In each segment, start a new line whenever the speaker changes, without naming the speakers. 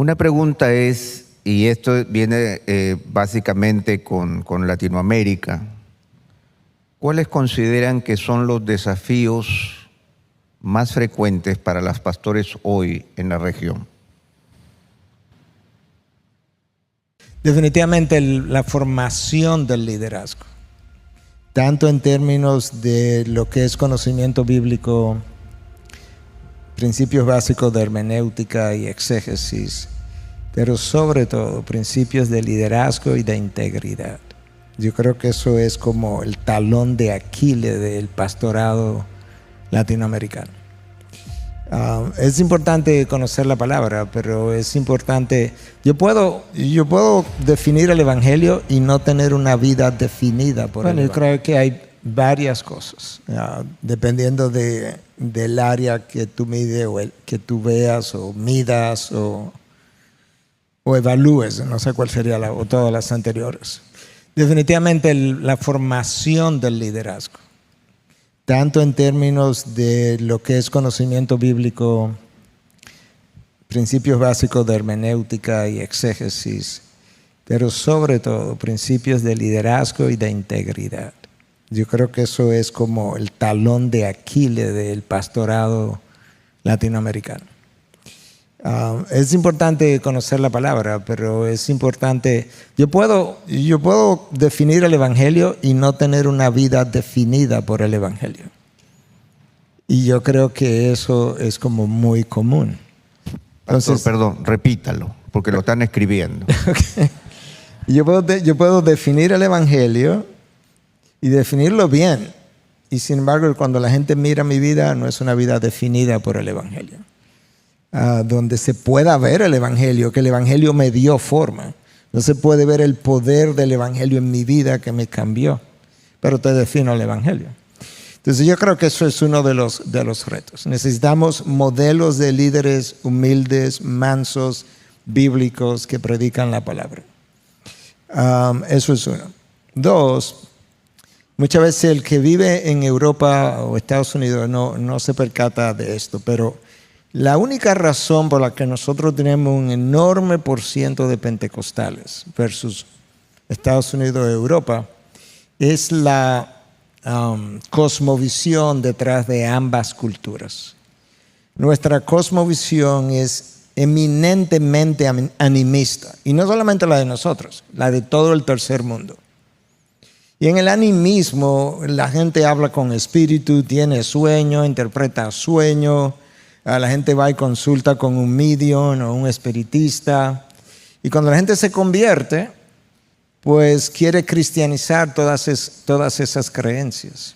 Una pregunta es, y esto viene básicamente con Latinoamérica, ¿cuáles consideran que son los desafíos más frecuentes para los pastores hoy en la región?
Definitivamente la formación del liderazgo, tanto en términos de lo que es conocimiento bíblico, principios básicos de hermenéutica y exégesis, pero sobre todo principios de liderazgo y de integridad. Yo creo que eso es como el talón de Aquiles del pastorado latinoamericano. Es importante conocer la palabra, pero es importante. Yo puedo definir el evangelio y no tener una vida definida por él. Yo creo que hay varias cosas, dependiendo del área que tú mides o que tú veas o midas o evalúes. No sé cuál sería o todas las anteriores. Definitivamente la formación del liderazgo, tanto en términos de lo que es conocimiento bíblico, principios básicos de hermenéutica y exégesis, pero sobre todo principios de liderazgo y de integridad. Yo creo que eso es como el talón de Aquiles del pastorado latinoamericano. Es importante conocer la palabra, pero es importante. Yo puedo definir el evangelio y no tener una vida definida por el evangelio. Y yo creo que eso es como muy común.
Entonces, perdón, repítalo, porque lo están escribiendo.
Okay. Yo puedo definir el evangelio y definirlo bien. Y sin embargo, cuando la gente mira mi vida, no es una vida definida por el evangelio. Donde se pueda ver el evangelio, que el evangelio me dio forma. No se puede ver el poder del evangelio en mi vida que me cambió, pero te defino el evangelio. Entonces yo creo que eso es uno de los retos. Necesitamos modelos de líderes humildes, mansos, bíblicos, que predican la palabra. Eso es uno. Dos, muchas veces el que vive en Europa o Estados Unidos no se percata de esto, pero la única razón por la que nosotros tenemos un enorme % de pentecostales versus Estados Unidos y Europa es la cosmovisión detrás de ambas culturas. Nuestra cosmovisión es eminentemente animista, y no solamente la de nosotros, la de todo el tercer mundo. Y en el animismo la gente habla con espíritu, tiene sueño, interpreta sueño. La gente va y consulta con un medium o un espiritista. Y cuando la gente se convierte, pues quiere cristianizar todas esas creencias.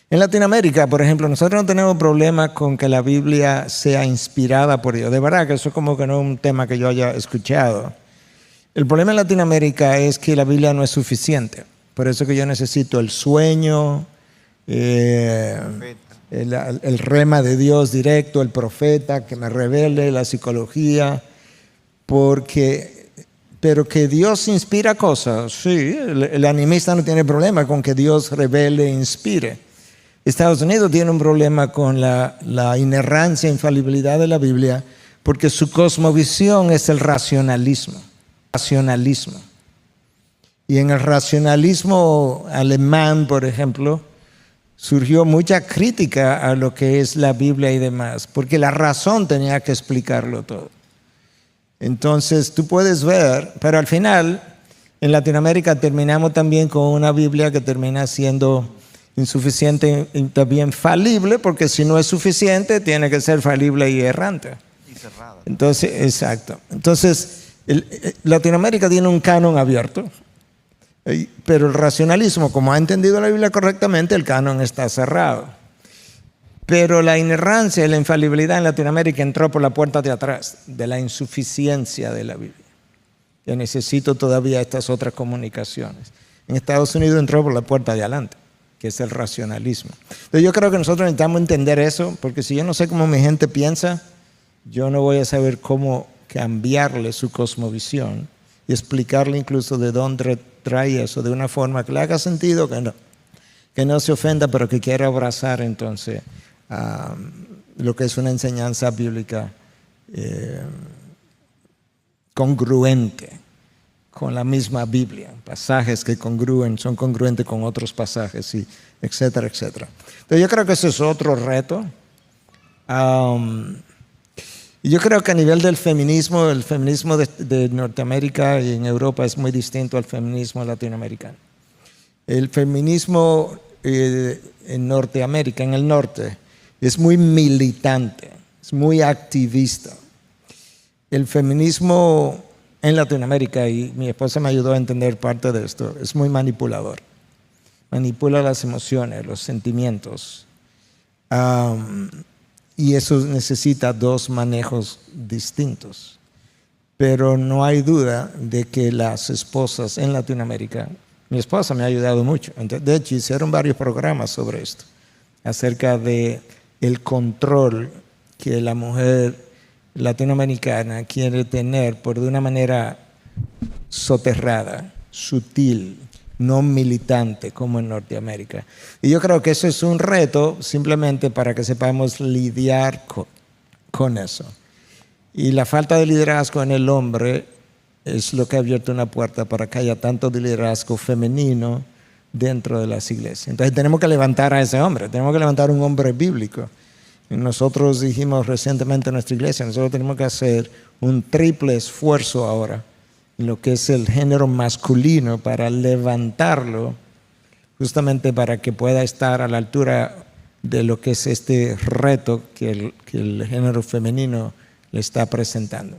En Latinoamérica, por ejemplo, nosotros no tenemos problema con que la Biblia sea inspirada por Dios. De verdad que eso es como que no es un tema que yo haya escuchado. El problema en Latinoamérica es que la Biblia no es suficiente. Por eso que yo necesito el sueño, el rema de Dios directo, el profeta que me revele la psicología, pero que Dios inspira cosas. Sí, el animista no tiene problema con que Dios revele e inspire. Estados Unidos tiene un problema con la inerrancia e infalibilidad de la Biblia, porque su cosmovisión es el racionalismo. Y en el racionalismo alemán, por ejemplo, surgió mucha crítica a lo que es la Biblia y demás, porque la razón tenía que explicarlo todo. Entonces tú puedes ver, pero al final en Latinoamérica terminamos también con una Biblia que termina siendo insuficiente y también falible, porque si no es suficiente tiene que ser falible y errante.
Y cerrada.
Entonces, exacto. Entonces Latinoamérica tiene un canon abierto. Pero el racionalismo, como ha entendido la Biblia correctamente, el canon está cerrado. Pero la inerrancia y la infalibilidad en Latinoamérica entró por la puerta de atrás, de la insuficiencia de la Biblia. Yo necesito todavía estas otras comunicaciones. En Estados Unidos entró por la puerta de adelante, que es el racionalismo. Entonces yo creo que nosotros necesitamos entender eso, porque si yo no sé cómo mi gente piensa, yo no voy a saber cómo cambiarle su cosmovisión y explicarle incluso de dónde trae eso de una forma que le haga sentido, que no se ofenda, pero que quiera abrazar entonces lo que es una enseñanza bíblica congruente con la misma Biblia, pasajes que son congruentes con otros pasajes, y etcétera, etcétera. Entonces yo creo que ese es otro reto. Y yo creo que a nivel del feminismo, el feminismo de Norteamérica y en Europa es muy distinto al feminismo latinoamericano. El feminismo en Norteamérica, en el norte, es muy militante, es muy activista. El feminismo en Latinoamérica, y mi esposa me ayudó a entender parte de esto, es muy manipulador. Manipula las emociones, los sentimientos. Y eso necesita dos manejos distintos. Pero no hay duda de que las esposas en Latinoamérica, mi esposa me ha ayudado mucho. De hecho, hicieron varios programas sobre esto, acerca de el control que la mujer latinoamericana quiere tener por de una manera soterrada, sutil, no militante como en Norteamérica. Y yo creo que eso es un reto simplemente para que sepamos lidiar con eso. Y la falta de liderazgo en el hombre es lo que ha abierto una puerta para que haya tanto liderazgo femenino dentro de las iglesias. Entonces tenemos que levantar a ese hombre, tenemos que levantar un hombre bíblico. Y nosotros dijimos recientemente en nuestra iglesia, nosotros tenemos que hacer un triple esfuerzo ahora en lo que es el género masculino para levantarlo, justamente para que pueda estar a la altura de lo que es este reto que el género femenino le está presentando,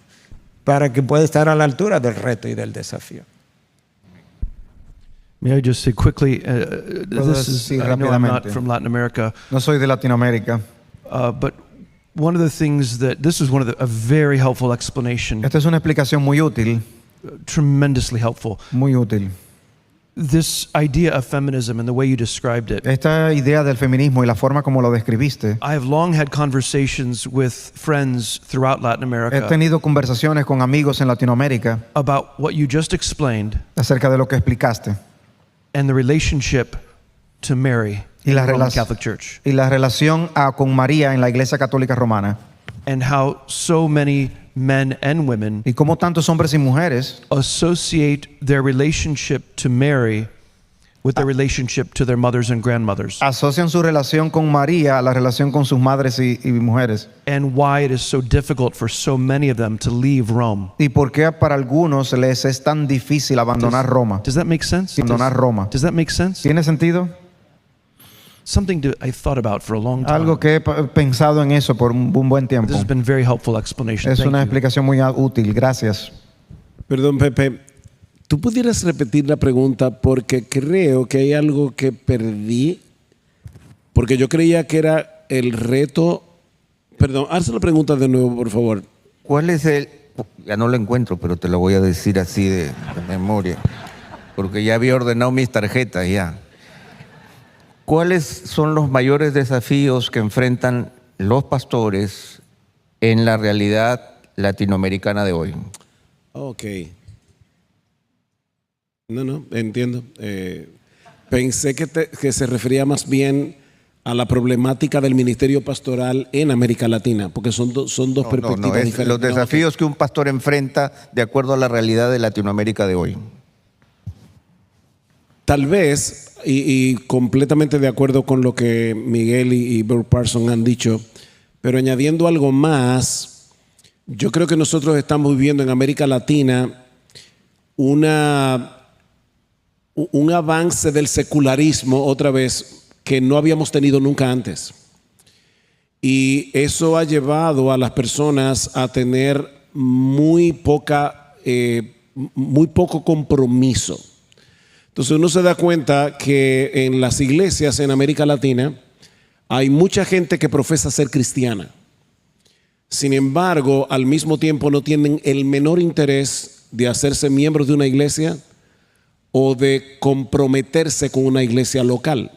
para que pueda estar a la altura del reto y del desafío.
May I just say quickly, this is,
Sí,
I know I'm not
rápidamente.
from Latin America,
No soy de Latinoamérica.
but one of the things this is a very helpful explanation,
Esta es una explicación muy útil,
tremendously helpful.
muy útil.
This idea of feminism and the way you described it.
Esta idea del feminismo y la forma como lo describiste.
I have long had conversations with friends throughout Latin
He
America
tenido conversaciones con amigos en Latinoamérica
about what you just explained
acerca de lo que explicaste
and the relationship to Mary
y
in
la,
the Roman
relac-
Catholic Church,
y la relación con María en la Iglesia Católica Romana.
and how so many men and women
Y cómo tantos hombres y mujeres
associate their relationship to Mary with their relationship to their mothers and grandmothers,
asocian su relación con María a la relación con sus madres y mujeres.
and why it is so difficult for so many of them to leave Rome.
Y por qué para algunos les es tan difícil abandonar Roma.
Does that make sense?
Abandonar Roma.
Does that make sense?
¿Tiene sentido?
Something I thought about for a long time.
Algo que he pensado en eso por un buen tiempo.
This has been very helpful explanation.
Es
Thank
una
you.
explicación muy útil. Gracias.
Perdón, Pepe. ¿Tú pudieras repetir la pregunta? Porque creo que hay algo que perdí. Porque yo creía que era el reto. Perdón, haz la pregunta de nuevo, por favor.
¿Cuál es el...? Ya no lo encuentro, pero te lo voy a decir así de memoria, porque ya había ordenado mis tarjetas ya. ¿Cuáles son los mayores desafíos que enfrentan los pastores en la realidad latinoamericana de hoy?
Ok. No, entiendo. Pensé que se refería más bien a la problemática del ministerio pastoral en América Latina, porque son dos perspectivas
es
diferentes.
los
No, ok.
desafíos que un pastor enfrenta de acuerdo a la realidad de Latinoamérica de hoy.
Tal vez, y completamente de acuerdo con lo que Miguel y Bill Parson han dicho, pero añadiendo algo más, yo creo que nosotros estamos viviendo en América Latina un avance del secularismo, otra vez, que no habíamos tenido nunca antes. Y eso ha llevado a las personas a tener muy poco compromiso. Entonces uno se da cuenta que en las iglesias en América Latina hay mucha gente que profesa ser cristiana. Sin embargo, al mismo tiempo no tienen el menor interés de hacerse miembros de una iglesia o de comprometerse con una iglesia local.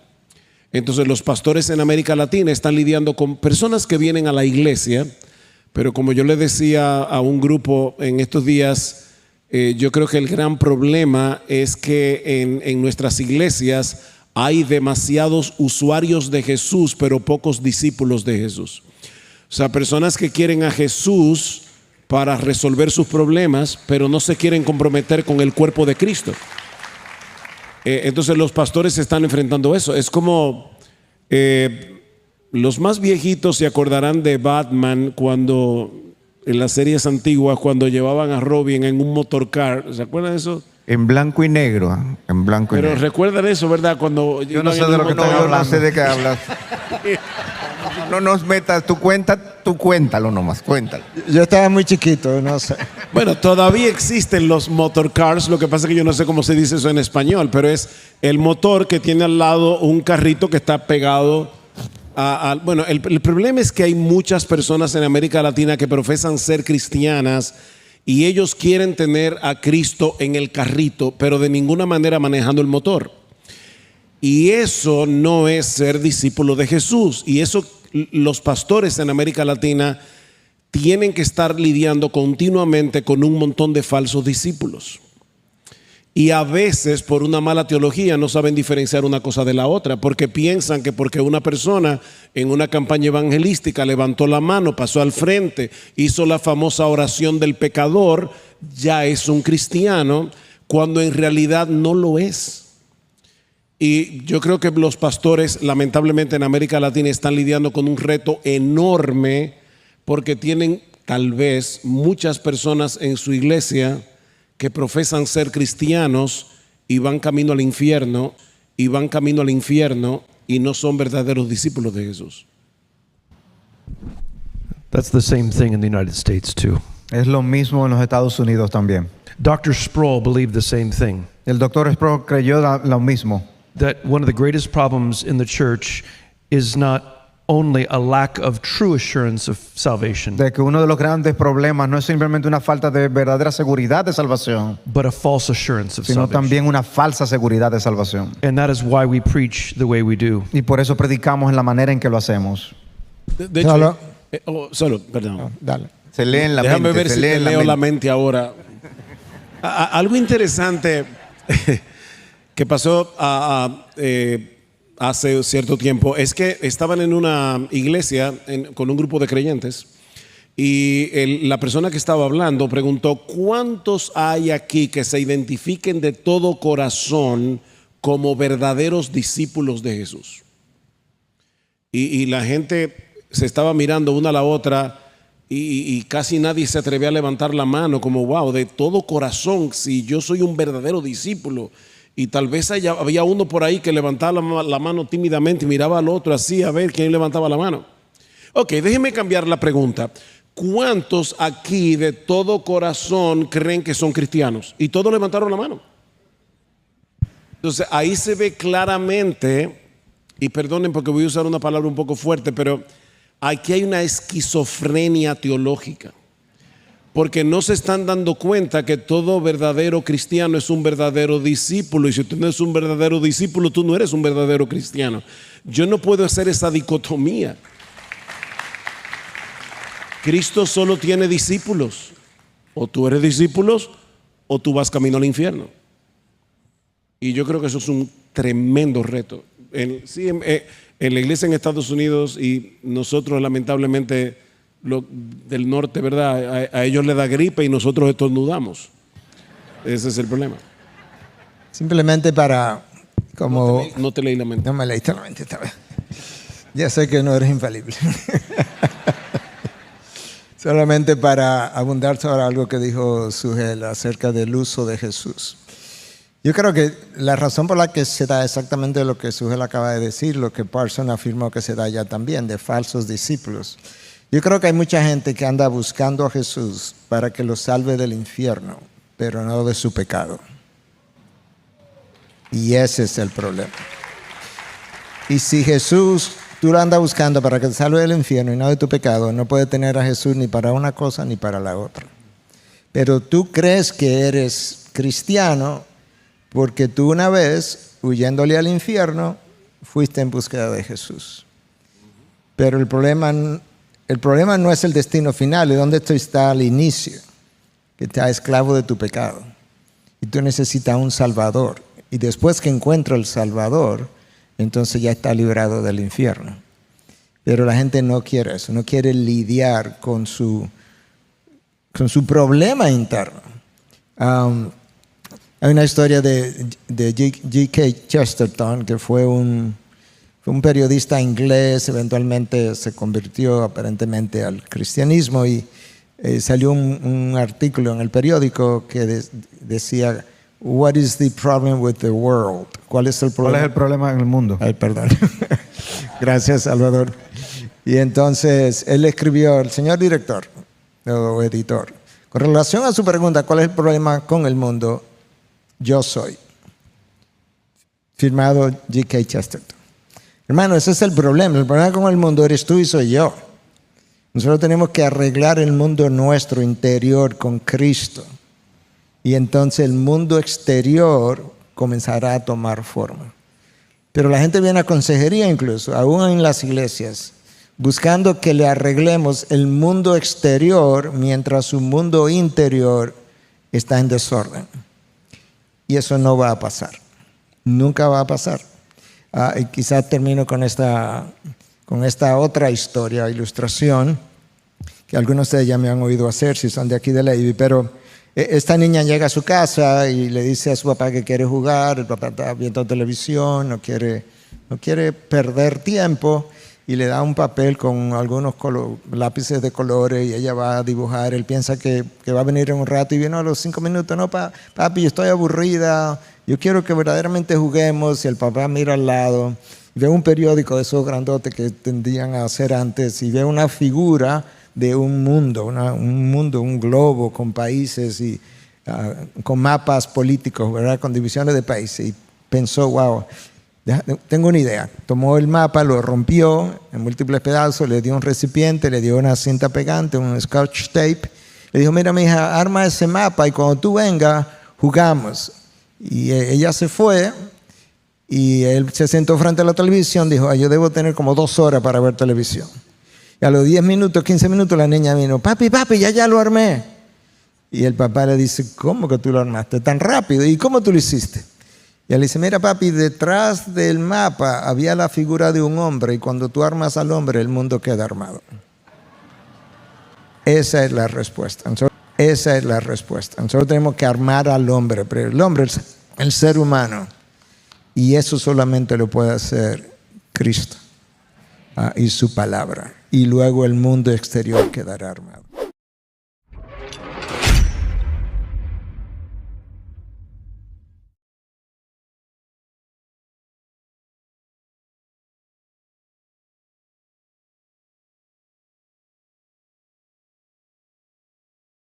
Entonces los pastores en América Latina están lidiando con personas que vienen a la iglesia, pero como yo le decía a un grupo en estos días, yo creo que el gran problema es que en nuestras iglesias hay demasiados usuarios de Jesús, pero pocos discípulos de Jesús. O sea, personas que quieren a Jesús, para resolver sus problemas, pero no se quieren comprometer con el cuerpo de Cristo. Entonces los pastores se están enfrentando a eso. Es como los más viejitos se acordarán de Batman cuando en las series antiguas, cuando llevaban a Robin en un motorcar. ¿Se acuerdan de eso?
En blanco y negro, en blanco y
Pero
negro.
recuerdan eso, ¿verdad? Cuando
Yo no sé de lo que están
Yo no
hablando.
sé de qué hablas. No nos metas, tú cuéntalo nomás, cuéntalo.
Yo estaba muy chiquito, no sé.
Bueno, todavía existen los motorcars, lo que pasa es que yo no sé cómo se dice eso en español, pero es el motor que tiene al lado un carrito que está pegado bueno, el problema es que hay muchas personas en América Latina que profesan ser cristianas y ellos quieren tener a Cristo en el carrito, pero de ninguna manera manejando el motor. Y eso no es ser discípulo de Jesús. Y eso los pastores en América Latina tienen que estar lidiando continuamente con un montón de falsos discípulos. Y a veces por una mala teología no saben diferenciar una cosa de la otra, porque piensan que porque una persona en una campaña evangelística levantó la mano, pasó al frente, hizo la famosa oración del pecador, ya es un cristiano, cuando en realidad no lo es. Y yo creo que los pastores, lamentablemente en América Latina, están lidiando con un reto enorme, porque tienen tal vez muchas personas en su iglesia que profesan ser cristianos y van camino al infierno, y no son verdaderos discípulos de Jesús.
That's the same thing in the United States too.
Es lo mismo en los Estados Unidos también.
Dr. Sproul believed the same thing,
El doctor Sproul creyó lo mismo.
that one of the greatest problems in the church is not only a lack of true assurance of salvation,
De que uno de los grandes problemas no es simplemente una falta de verdadera seguridad de salvación,
but a false assurance of
sino
salvation.
también una falsa seguridad de salvación.
And that is why we preach the way we do.
Y por eso predicamos en la manera en que lo hacemos.
De hecho,
Solo-
perdón.
Dale.
Se lee en la
Déjame
mente,
ver
se
si
lee
te
en
leo
la
la
mente.
mente ahora. Algo interesante que pasó hace cierto tiempo es que estaban en una iglesia con un grupo de creyentes y la persona que estaba hablando preguntó: ¿cuántos hay aquí que se identifiquen de todo corazón como verdaderos discípulos de Jesús? Y la gente se estaba mirando una a la otra y casi nadie se atrevía a levantar la mano como: wow, de todo corazón, si yo soy un verdadero discípulo. Y tal vez había uno por ahí que levantaba la mano tímidamente y miraba al otro así a ver quién levantaba la mano. Ok, déjeme cambiar la pregunta. ¿Cuántos aquí de todo corazón creen que son cristianos? Y todos levantaron la mano. Entonces ahí se ve claramente, y perdonen porque voy a usar una palabra un poco fuerte, pero aquí hay una esquizofrenia teológica. Porque no se están dando cuenta que todo verdadero cristiano es un verdadero discípulo. Y si tú no eres un verdadero discípulo, tú no eres un verdadero cristiano. Yo no puedo hacer esa dicotomía. Cristo solo tiene discípulos. O tú eres discípulos o tú vas camino al infierno. Y yo creo que eso es un tremendo reto. En la iglesia en Estados Unidos, y nosotros lamentablemente del norte, ¿verdad? A ellos les da gripe y nosotros estornudamos. Ese es el problema.
Simplemente para, como...
No te leí la mente.
No me leíste la mente esta vez. Ya sé que no eres infalible. Solamente para abundar sobre algo que dijo Sugel acerca del uso de Jesús. Yo creo que la razón por la que se da exactamente lo que Sugel acaba de decir, lo que Parson afirmó que se da ya también, de falsos discípulos. Yo creo que hay mucha gente que anda buscando a Jesús para que lo salve del infierno, pero no de su pecado. Y ese es el problema. Y si Jesús, tú lo andas buscando para que te salve del infierno y no de tu pecado, no puedes tener a Jesús ni para una cosa ni para la otra. Pero tú crees que eres cristiano porque tú una vez, huyéndole al infierno, fuiste en búsqueda de Jesús. Pero el problema no es el destino final, es donde tú estás al inicio, que estás esclavo de tu pecado. Y tú necesitas un Salvador. Y después que encuentra el Salvador, entonces ya está librado del infierno. Pero la gente no quiere eso, no quiere lidiar con su con su problema interno. Hay una historia de G.K. Chesterton, que fue un periodista inglés, eventualmente se convirtió aparentemente al cristianismo y salió un artículo en el periódico que decía, "What is the problem with the world?" ¿Cuál es el problema?
¿Cuál es el problema en el mundo?
Ay, perdón. Gracias, Salvador. Y entonces él escribió, el señor director o editor, con relación a su pregunta, ¿cuál es el problema con el mundo? Yo soy. Firmado G.K. Chesterton. Hermano, ese es el problema. El problema con el mundo eres tú y soy yo. Nosotros tenemos que arreglar el mundo nuestro interior con Cristo. Y entonces el mundo exterior comenzará a tomar forma. Pero la gente viene a consejería incluso, aún en las iglesias, buscando que le arreglemos el mundo exterior mientras su mundo interior está en desorden. Y eso no va a pasar. Nunca va a pasar. Y quizás termino con esta otra historia, ilustración, que algunos de ustedes ya me han oído hacer si son de aquí de la IBI, pero esta niña llega a su casa y le dice a su papá que quiere jugar, el papá está viendo televisión, no quiere perder tiempo, y le da un papel con algunos lápices de colores y ella va a dibujar. Él piensa que va a venir en un rato y viene a los 5 minutos. No, papi, yo estoy aburrida, yo quiero que verdaderamente juguemos. Y el papá mira al lado, ve un periódico de esos grandotes que tendían a hacer antes y ve una figura de un mundo, un globo con países y con mapas políticos, ¿verdad? Con divisiones de países. Y pensó, wow, tengo una idea. Tomó el mapa, lo rompió en múltiples pedazos, le dio un recipiente, le dio una cinta pegante, un scotch tape. Le dijo, mira, mi hija, arma ese mapa y cuando tú vengas, jugamos. Y ella se fue y él se sentó frente a la televisión. Dijo, yo debo tener como 2 horas para ver televisión. Y a los 10 minutos, 15 minutos, la niña vino, papi, ya lo armé. Y el papá le dice, ¿cómo que tú lo armaste tan rápido? ¿Y cómo tú lo hiciste? Y él dice, mira papi, detrás del mapa había la figura de un hombre y cuando tú armas al hombre, el mundo queda armado. Esa es la respuesta. Nosotros tenemos que armar al hombre, pero el hombre es el ser humano. Y eso solamente lo puede hacer Cristo y su palabra. Y luego el mundo exterior quedará armado.